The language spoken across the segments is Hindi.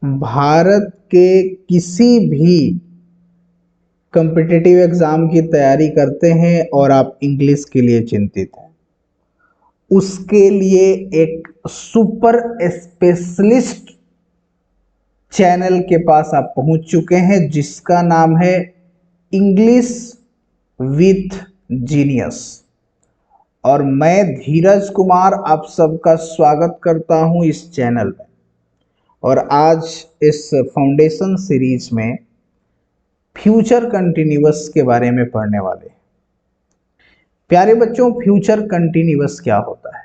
भारत के किसी भी कॉम्पिटिटिव एग्जाम की तैयारी करते हैं और आप इंग्लिश के लिए चिंतित हैं, उसके लिए एक सुपर स्पेशलिस्ट चैनल के पास आप पहुंच चुके हैं जिसका नाम है इंग्लिश विथ जीनियस। और मैं धीरज कुमार आप सबका स्वागत करता हूं इस चैनल में। और आज इस फाउंडेशन सीरीज में फ्यूचर कंटिन्यूअस के बारे में पढ़ने वाले हैं। प्यारे बच्चों, फ्यूचर कंटिन्यूअस क्या होता है?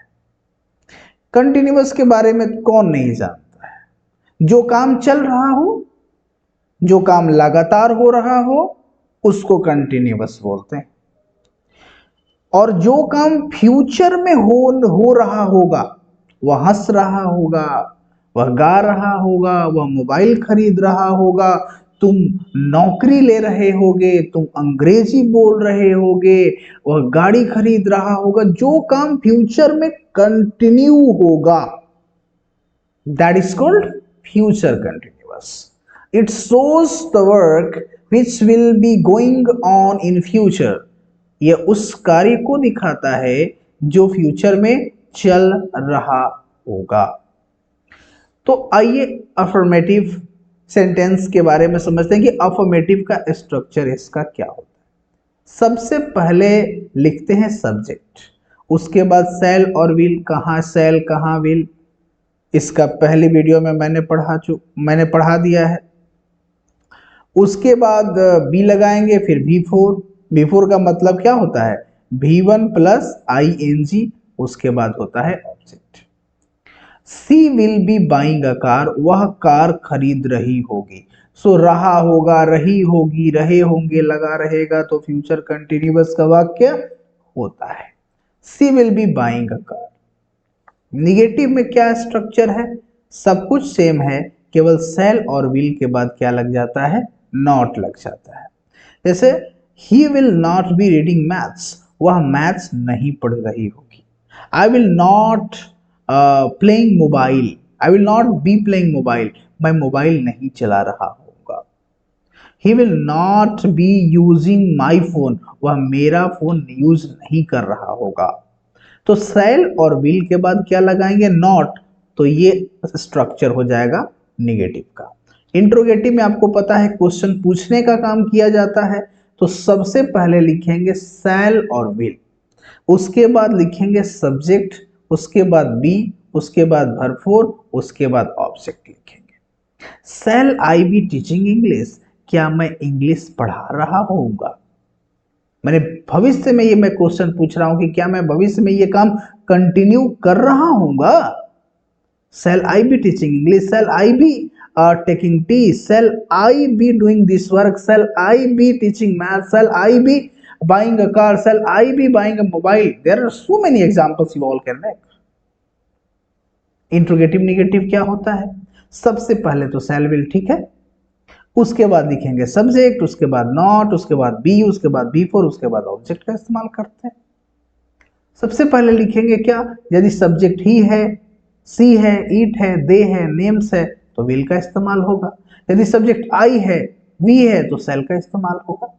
कंटिन्यूअस के बारे में कौन नहीं जानता है? जो काम चल रहा हो, जो काम लगातार हो रहा हो, उसको कंटिन्यूअस बोलते हैं। और जो काम फ्यूचर में हो रहा होगा, वह हंस रहा होगा, वह गा रहा होगा, वह मोबाइल खरीद रहा होगा, तुम नौकरी ले रहे होगे, तुम अंग्रेजी बोल रहे होगे, वह गाड़ी खरीद रहा होगा, जो काम फ्यूचर में कंटिन्यू होगा, that is called future continuous. It shows the work which will be going on in future. यह उस कार्य को दिखाता है जो फ्यूचर में चल रहा होगा। तो आइए अफर्मेटिव सेंटेंस के बारे में समझते हैं कि अफर्मेटिव का स्ट्रक्चर इसका क्या होता है। सबसे पहले लिखते हैं सब्जेक्ट, उसके बाद सेल और विल। कहाँ सेल कहाँ विल, इसका पहली वीडियो में मैंने पढ़ा दिया है। उसके बाद बी लगाएंगे, फिर V4। V4 का मतलब क्या होता है? V1 प्लस ING, उसके बाद होता है object. She will be buying a car, वह कार खरीद रही होगी। सो रहा होगा, रही होगी, रहे होंगे लगा रहेगा, तो फ्यूचर कंटिन्यूअस का वाक्य होता है। She will be buying a car. Negative में क्या स्ट्रक्चर है? सब कुछ सेम है, केवल सेल और विल के बाद क्या लग जाता है? नॉट लग जाता है। जैसे he will not be reading maths, वह मैथ्स नहीं पढ़ रही होगी। I will not playing mobile, I will not be playing mobile, मैं मोबाइल नहीं चला रहा होगा। He will not be using my phone, वह मेरा फोन यूज नहीं कर रहा होगा। तो सेल और विल के बाद क्या लगाएंगे? नॉट। तो ये स्ट्रक्चर हो जाएगा निगेटिव का। इंट्रोगेटिव में आपको पता है क्वेश्चन पूछने का काम किया जाता है, तो सबसे पहले लिखेंगे सेल और विल, उसके बाद लिखेंगे सब्जेक्ट, उसके बाद बी, उसके बाद वर्ब फोर, उसके बाद ऑब्जेक्ट लिखेंगे। Shall I be teaching English, क्या मैं इंग्लिश पढ़ा रहा होऊंगा? मैंने भविष्य में ये मैं क्वेश्चन पूछ रहा हूं कि क्या मैं भविष्य में ये काम कंटिन्यू कर रहा हूंगा। Shall I be teaching English, shall I be taking tea, shall I be doing this work, shall I be teaching math, shall I be buying a car, shall I be buying a mobile? There are so many examples you all can make. Interrogative negative क्या होता है? सबसे पहले तो shall will, ठीक है, उसके बाद लिखेंगे सब्जेक्ट, उसके बाद नॉट, उसके बाद बी, उसके बाद B4, उसके बाद ऑब्जेक्ट का इस्तेमाल करते हैं। सबसे पहले लिखेंगे क्या? यदि सब्जेक्ट ही है, सी है, ईट है, दे है, नेम्स है, तो विल का इस्तेमाल होगा। यदि सब्जेक्ट आई है, वी है, तो सेल का इस्तेमाल होगा।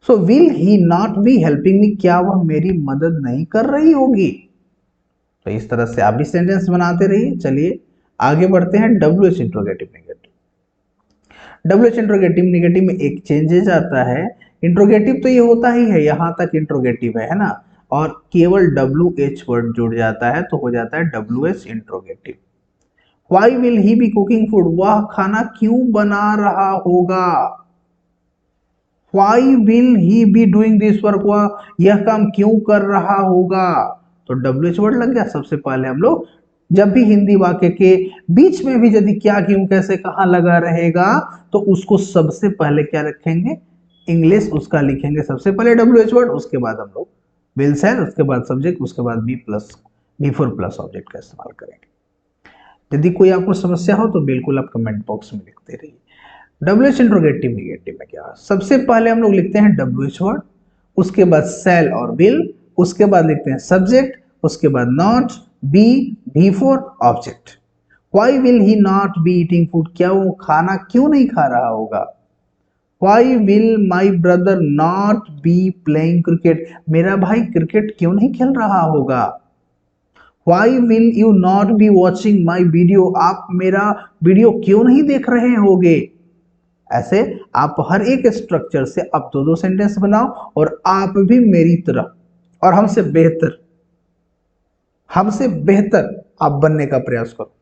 So will he not be helping me, क्या वह मेरी मदद नहीं कर रही होगी? तो इस तरह से आप भी सेंटेंस बनाते रहिए। चलिए आगे बढ़ते हैं। WH interrogative negative. WH interrogative negative में एक चेंजेस आता है। इंट्रोगेटिव तो ये होता ही है, यहां तक इंट्रोगेटिव है ना, और केवल WH वर्ड जुड़ जाता है तो हो जाता है WH interrogative. Why will he be cooking food, वह खाना क्यों बना रहा होगा। Why will he be doing this work, वह यह काम क्यों कर रहा होगा। तो WH वर्ड लग गया। सबसे पहले हम लोग जब भी हिंदी वाक्य के बीच में भी यदि क्या, क्यों, कैसे, कहां लगा रहेगा, तो उसको सबसे पहले क्या रखेंगे? इंग्लिश उसका लिखेंगे सबसे पहले WH वर्ड, उसके बाद हम लोग विल सेल, उसके बाद सब्जेक्ट, उसके बाद B4 प्लस ऑब्जेक्ट का इस्तेमाल करेंगे। यदि कोई आपको समस्या हो तो बिल्कुल आप कमेंट बॉक्स में लिखते रहिए। WH इंट्रोगेटिव निगेटिव में क्या? सबसे पहले हम लोग लिखते हैं WH वर्ड, उसके बाद सेल और विल, उसके बाद लिखते हैं सब्जेक्ट, उसके बाद not, be, V4, object. Why will he not be eating food, क्या वो खाना क्यों नहीं खा रहा होगा। Why will my brother not be playing cricket, मेरा भाई क्रिकेट क्यों नहीं खेल रहा होगा। Why will you not be watching my video, आप मेरा वीडियो क्यों नहीं देख रहे होगे। ऐसे आप हर एक स्ट्रक्चर से आप दो दो सेंटेंस बनाओ और आप भी मेरी तरह और हमसे बेहतर आप बनने का प्रयास करो।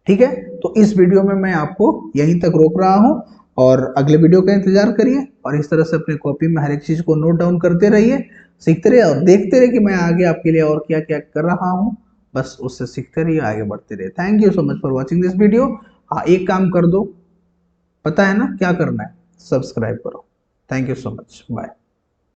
ठीक है, तो इस वीडियो में मैं आपको यहीं तक रोक रहा हूं और अगले वीडियो का इंतजार करिए और इस तरह से अपने कॉपी में हर एक चीज को नोट डाउन करते रहिए, सीखते रहिए और देखते रहिए कि मैं आगे आपके लिए और क्या क्या कर रहा हूं। बस उससे सीखते रहिए, आगे बढ़ते रहिए। Thank you so much for watching this video. हाँ, एक काम कर दो, पता है ना क्या करना है, सब्सक्राइब करो। Thank you so much, bye.